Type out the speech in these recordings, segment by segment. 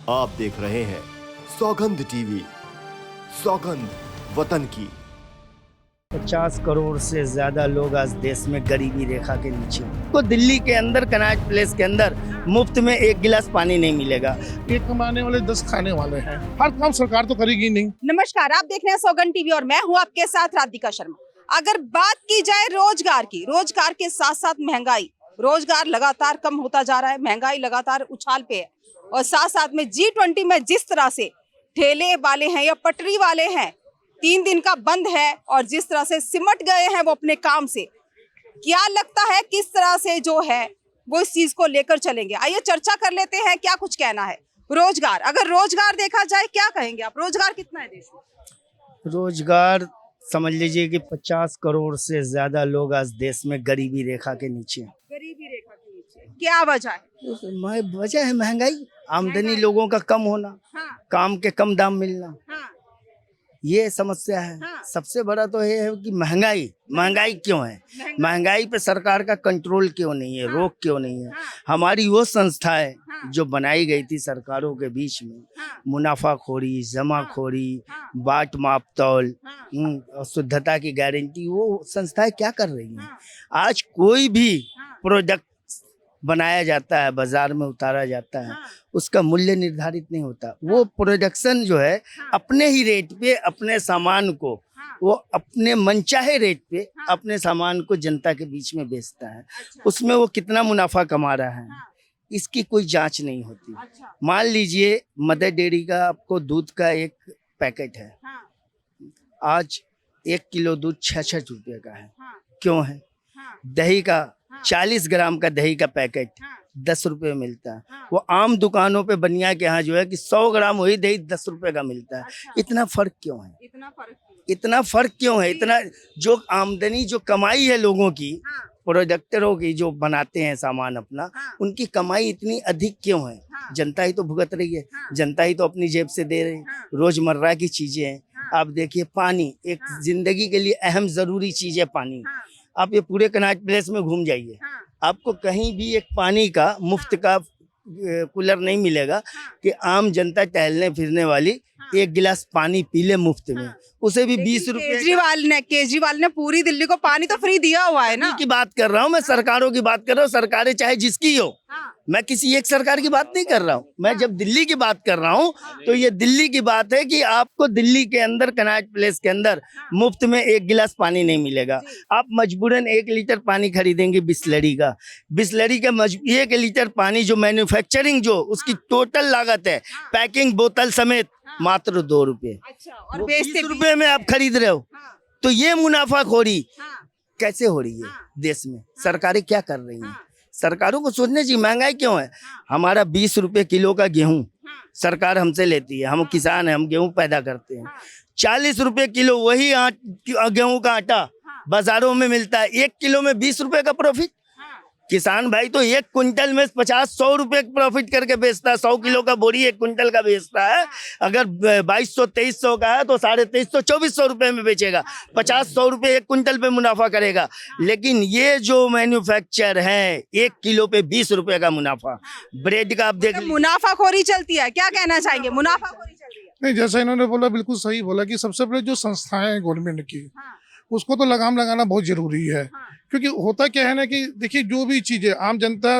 आप देख रहे हैं सौगंध टीवी, सौगंध वतन की। 50 करोड़ से ज्यादा लोग आज देश में गरीबी रेखा के नीचे। तो दिल्ली के अंदर कनॉट प्लेस के अंदर मुफ्त में एक गिलास पानी नहीं मिलेगा। एक कमाने वाले 10 खाने वाले हैं। हर काम सरकार तो करेगी नहीं। नमस्कार, आप देख रहे हैं सौगंध टीवी और मैं हूं आपके साथ राधिका शर्मा। अगर बात की जाए रोजगार की, रोजगार के साथ साथ महंगाई, रोजगार लगातार कम होता जा रहा है, महंगाई लगातार उछाल पे है और साथ साथ में G20 में जिस तरह से ठेले वाले हैं या पटरी वाले हैं 3 दिन का बंद है और जिस तरह से सिमट गए हैं वो अपने काम से, क्या लगता है किस तरह से जो है वो इस चीज को लेकर चलेंगे? आइए चर्चा कर लेते हैं क्या कुछ कहना है। रोजगार, अगर रोजगार देखा जाए क्या कहेंगे आप? रोजगार कितना है देश में? रोजगार समझ लीजिए कि 50 करोड़ से ज्यादा लोग आज देश में गरीबी रेखा के नीचे। गरीबी रेखा के नीचे क्या वजह है? वजह है महंगाई, आमदनी लोगों का कम होना, हाँ, काम के कम दाम मिलना, हाँ, ये समस्या है। हाँ। सबसे बड़ा तो ये है कि महंगाई क्यों है, महंगाई पे सरकार का कंट्रोल क्यों नहीं है, रोक क्यों नहीं है। हाँ, हमारी वो संस्थाएं हाँ। जो बनाई गई थी सरकारों के बीच में, हाँ, मुनाफाखोरी, जमाखोरी, हाँ, बाट माप तौल, हाँ, और शुद्धता की गारंटी, वो संस्थाएं क्या कर रही हैं? हाँ, आज कोई भी हाँ, प्रोडक्ट बनाया जाता है, बाजार में उतारा जाता है, हाँ, उसका मूल्य निर्धारित नहीं होता। वो प्रोडक्शन जो है अपने ही रेट पे अपने सामान को, हाँ, वो अपने मनचाहे रेट पे हाँ। अपने सामान को जनता के बीच में बेचता है। अच्छा, उसमें वो कितना मुनाफा कमा रहा है, हाँ, इसकी कोई जांच नहीं होती। अच्छा, मान लीजिए मदर डेयरी का आपको दूध का एक पैकेट है, हाँ, आज 1 किलो दूध 66 रुपये का है। हाँ, क्यों है? हाँ, दही का हाँ। 40 ग्राम का दही का पैकेट हाँ, 10 रुपये मिलता है। हाँ। वो आम दुकानों पे बनिया के यहाँ जो है कि 100 ग्राम वही दही 10 रुपए का मिलता है। अच्छा, इतना फर्क क्यों है? इतना फर्क क्यों? इतना फर्क क्यों है? इतना जो आमदनी, जो कमाई है लोगों की, हाँ, प्रोडक्टरों की, जो बनाते हैं सामान अपना, हाँ, उनकी कमाई इतनी अधिक क्यों है? हाँ, जनता ही तो भुगत रही है, हाँ, जनता ही तो अपनी जेब से दे रही है। हाँ, रोजमर्रा की चीजें हैं। हाँ, आप देखिए, पानी एक हाँ। जिंदगी के लिए अहम जरूरी चीज है। पानी, हाँ, आप ये पूरे कनॉट प्लेस में घूम जाइए, हाँ, आपको कहीं भी एक पानी का मुफ्त का कूलर नहीं मिलेगा हाँ, कि आम जनता टहलने फिरने वाली हाँ। एक गिलास पानी पी ले मुफ्त में, हाँ। उसे भी लेकिन 20 रुपए केजरीवाल ने पूरी दिल्ली को पानी तो फ्री दिया हुआ है ना। की बात कर रहा हूँ मैं, सरकारों की बात कर रहा हूँ। सरकारें चाहे जिसकी हो, हाँ, मैं किसी एक सरकार की बात नहीं कर रहा हूँ। मैं जब दिल्ली की बात कर रहा हूँ तो ये दिल्ली की बात है कि आपको दिल्ली के अंदर कनॉट प्लेस के अंदर मुफ्त में एक गिलास पानी नहीं मिलेगा। जी। आप मजबूरन 1 लीटर पानी खरीदेंगे बिस्लरी का। 1 लीटर पानी जो मैन्युफैक्चरिंग, जो उसकी टोटल लागत है पैकिंग बोतल समेत, मात्र 2 रुपए। अच्छा, और वो बेचते 20 रुपए में आप खरीद रहे हो। हाँ, तो ये मुनाफाखोरी हाँ, कैसे हो रही है हाँ। देश में? सरकारें क्या कर रही हैं? हाँ, सरकारों को सोचना चाहिए। महंगाई क्यों है? हाँ, हमारा 20 रुपए किलो का गेहूं हाँ, सरकार हमसे लेती है। हम किसान हैं, हम गेहूं पैदा करते हैं। हाँ, 40 रुपए किलो वही गेहूं का आटा हाँ, बाजारों में मिलता है। 1 किलो में 20 रुपए का प्रॉफिट। हाँ, किसान भाई तो 1 क्विंटल में 50-100 रुपए प्रॉफिट करके बेचता है। 100 किलो का बोरी 1 क्विंटल का बेचता है। अगर 2200-2300 का है तो 2350-2400 रुपए में बेचेगा। 50-100 रुपए 1 क्विंटल पे मुनाफा करेगा। लेकिन ये जो मैन्युफैक्चर है, 1 किलो पे 20 रुपए का मुनाफा। ब्रेड का आप देख तो मुनाफाखोरी चलती है, क्या कहना चाहेंगे? मुनाफाखोरी चल रही है। नहीं, जैसा इन्होंने बोला बिल्कुल सही बोला कि सबसे पहले जो संस्थाएं हैं गवर्नमेंट की, हाँ, उसको तो लगाम लगाना बहुत जरूरी है। हाँ, क्योंकि होता क्या है ना कि देखिए, जो भी चीजें आम जनता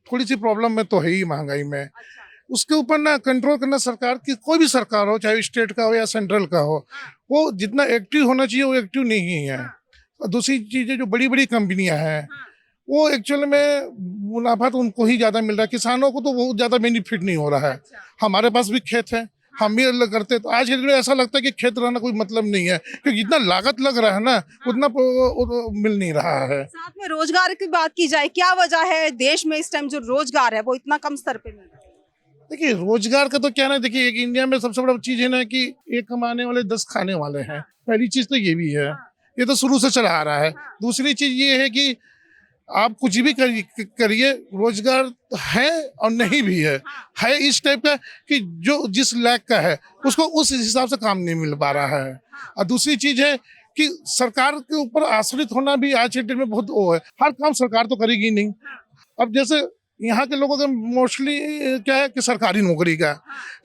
थोड़ी सी प्रॉब्लम में तो है ही महंगाई में, अच्छा, उसके ऊपर ना कंट्रोल करना सरकार की, कोई भी सरकार हो, चाहे स्टेट का हो या सेंट्रल का हो, वो जितना एक्टिव होना चाहिए वो एक्टिव नहीं है। और दूसरी चीजें, जो बड़ी बड़ी कंपनियां हैं, हाँ, वो एक्चुअल में मुनाफा तो उनको ही ज्यादा मिल रहा है, किसानों को तो बहुत ज्यादा बेनिफिट नहीं हो रहा है। अच्छा, हमारे पास भी खेत है, हम भी अलग करते हैं, तो आज के दिन में ऐसा लगता है कि खेत रहना कोई मतलब नहीं है, क्योंकि जितना लागत लग रहा है ना उतना मिल नहीं रहा है। साथ में रोजगार की बात की जाए, क्या वजह है देश में इस टाइम जो रोजगार है वो इतना कम स्तर पे मिल रहा है? देखिए, रोजगार का तो क्या ना, देखिए एक इंडिया में सबसे बड़ा चीज है ना कि एक कमाने वाले 10 खाने वाले हैं। पहली चीज तो ये भी है, ये तो शुरू से चला आ रहा है। दूसरी चीज ये है कि आप कुछ भी करिए, रोजगार है और नहीं भी है इस टाइप का कि जो जिस लायक का है उसको उस हिसाब से काम नहीं मिल पा रहा है। और दूसरी चीज है कि सरकार के ऊपर आश्रित होना भी आज के डेट में बहुत वो है। हर काम सरकार तो करेगी नहीं। अब जैसे यहाँ के लोगों का मोस्टली क्या है कि सरकारी नौकरी का,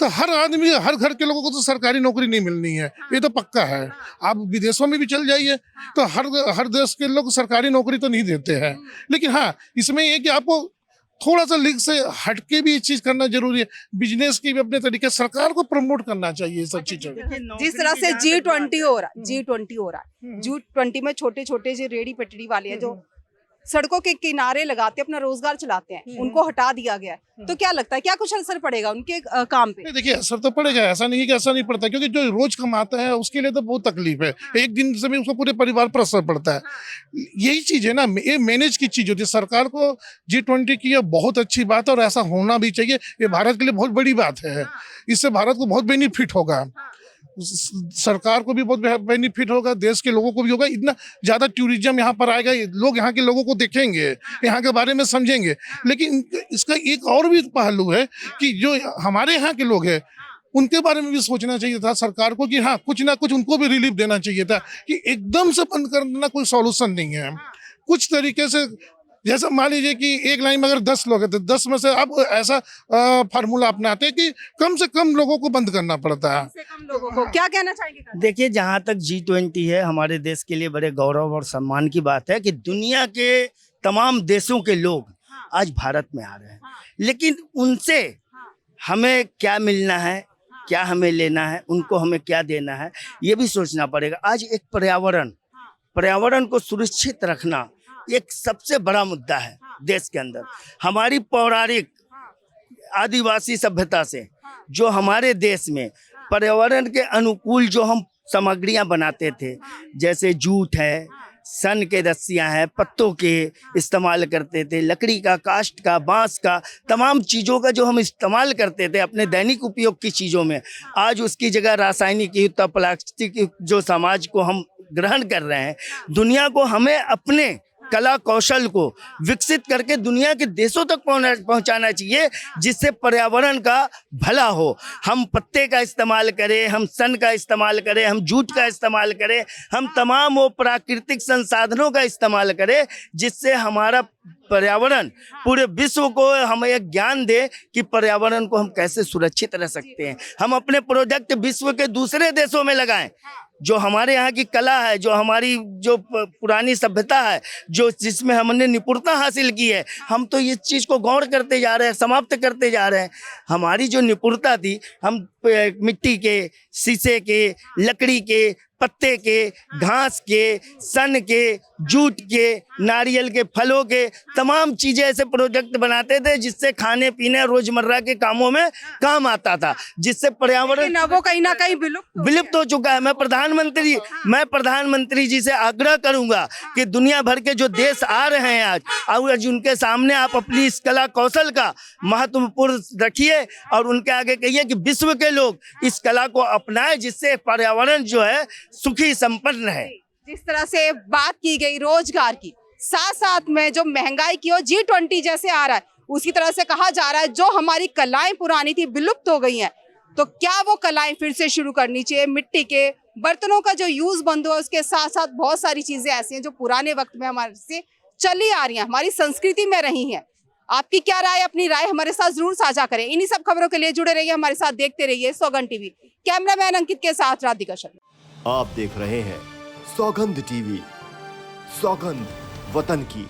तो हर आदमी हर घर के लोगों को तो सरकारी नौकरी नहीं मिलनी है, ये तो पक्का है। आप विदेशों में भी चल जाइए तो हर देश के लोग सरकारी नौकरी तो नहीं देते हैं। लेकिन हाँ, इसमें ये कि आपको थोड़ा सा लीग से हटके भी ये चीज करना जरूरी है। बिजनेस की भी अपने तरीके, सरकार को प्रमोट करना चाहिए ये सब चीजों को। जिस तरह से G20 हो रहा है, G20 हो रहा है, G20 में छोटे छोटे जो रेडी पटरी वाले हैं जो सड़कों के किनारे लगाते अपना रोजगार चलाते हैं, उनको हटा दिया गया है। तो क्या लगता है क्या कुछ असर पड़ेगा उनके काम पे? नहीं, देखिए असर तो पड़ेगा, ऐसा नहीं है कि असर नहीं पड़ता, क्योंकि जो रोज कमाता है उसके लिए तो बहुत तकलीफ है। एक दिन से भी उसको पूरे परिवार पर असर पड़ता है। यही चीज है ना, ये मैनेज की चीज होती है। सरकार को G20 की बहुत अच्छी बात है और ऐसा होना भी चाहिए। ये भारत के लिए बहुत बड़ी बात है, इससे भारत को बहुत बेनिफिट होगा, सरकार को भी बहुत बेनिफिट होगा, देश के लोगों को भी होगा। इतना ज्यादा टूरिज्म यहाँ पर आएगा, लोग यहाँ के लोगों को देखेंगे, यहाँ के बारे में समझेंगे। लेकिन इसका एक और भी पहलू है कि जो हमारे यहाँ के लोग हैं उनके बारे में भी सोचना चाहिए था सरकार को कि हाँ, कुछ ना कुछ उनको भी रिलीफ देना चाहिए था, कि एकदम से बंद करना कोई सॉल्यूशन नहीं है। कुछ तरीके से, जैसा मान लीजिए कि एक लाइन में अगर 10 लोग हैं तो 10 में से आप ऐसा फार्मूला अपनाते हैं कि कम से कम लोगों को बंद करना पड़ता है। कम से कम लोगों को क्या कहना चाहेंगे? देखिए, जहाँ तक G20 है, हमारे देश के लिए बड़े गौरव और सम्मान की बात है कि दुनिया के तमाम देशों के लोग आज भारत में आ रहे हैं। लेकिन उनसे हमें क्या मिलना है, क्या हमें लेना है, उनको हमें क्या देना है, ये भी सोचना पड़ेगा। आज एक पर्यावरण को सुरक्षित रखना एक सबसे बड़ा मुद्दा है देश के अंदर। हमारी पौराणिक आदिवासी सभ्यता से जो हमारे देश में पर्यावरण के अनुकूल जो हम सामग्रियां बनाते थे, जैसे जूट है, सन के रस्सियां हैं, पत्तों के इस्तेमाल करते थे, लकड़ी का, काष्ठ का, बांस का, तमाम चीज़ों का जो हम इस्तेमाल करते थे अपने दैनिक उपयोग की चीज़ों में, आज उसकी जगह रासायनिक युक्त प्लास्टिक जो समाज को हम ग्रहण कर रहे हैं। दुनिया को हमें अपने कला कौशल को विकसित करके दुनिया के देशों तक पहुंचाना चाहिए, जिससे पर्यावरण का भला हो। हम पत्ते का इस्तेमाल करें, हम सन का इस्तेमाल करें, हम जूट का इस्तेमाल करें, हम तमाम वो प्राकृतिक संसाधनों का इस्तेमाल करें, जिससे हमारा पर्यावरण पूरे विश्व को हमें एक ज्ञान दे कि पर्यावरण को हम कैसे सुरक्षित रख सकते हैं। हम अपने प्रोजेक्ट विश्व के दूसरे देशों में लगाएं। जो हमारे यहाँ की कला है, जो हमारी जो पुरानी सभ्यता है, जो जिसमें हमने निपुणता हासिल की है, हम तो इस चीज़ को गौर करते जा रहे हैं, समाप्त करते जा रहे हैं। हमारी जो निपुणता थी, हम मिट्टी के, शीशे के, लकड़ी के, पत्ते के, घास के, सन के, जूट के, नारियल के, फलों के, तमाम चीजें ऐसे प्रोजेक्ट बनाते थे जिससे खाने पीने रोजमर्रा के कामों में काम आता था, जिससे पर्यावरण वो कहीं ना कहीं विलुप्त हो चुका है। मैं प्रधानमंत्री जी से आग्रह करूंगा कि दुनिया भर के जो देश आ रहे हैं आज उनके सामने आप अपनी इस कला कौशल का महत्वपूर्ण रखिए और उनके आगे कहिए कि विश्व के लोग इस कला को अपनाएं, जिससे पर्यावरण जो है सुखी संपन्न है। जिस तरह से बात की गई रोजगार की, साथ साथ में जो महंगाई की और G20 जैसे आ रहा है, उसी तरह से कहा जा रहा है जो हमारी कलाएं पुरानी थी विलुप्त हो गई हैं, तो क्या वो कलाएं फिर से शुरू करनी चाहिए। मिट्टी के बर्तनों का जो यूज बंद हुआ, उसके साथ साथ बहुत सारी चीजें ऐसी हैं जो पुराने वक्त में हमारे से चली आ रही हैं, हमारी संस्कृति में रही हैं। आपकी क्या राय, अपनी राय हमारे साथ जरूर साझा करें। इन्हीं सब खबरों के लिए जुड़े रहिए हमारे साथ, देखते रहिए सौगंध टीवी। कैमरामैन अंकित के साथ राधिका शर्मा। आप देख रहे हैं सौगंध टीवी, सौगंध वतन की।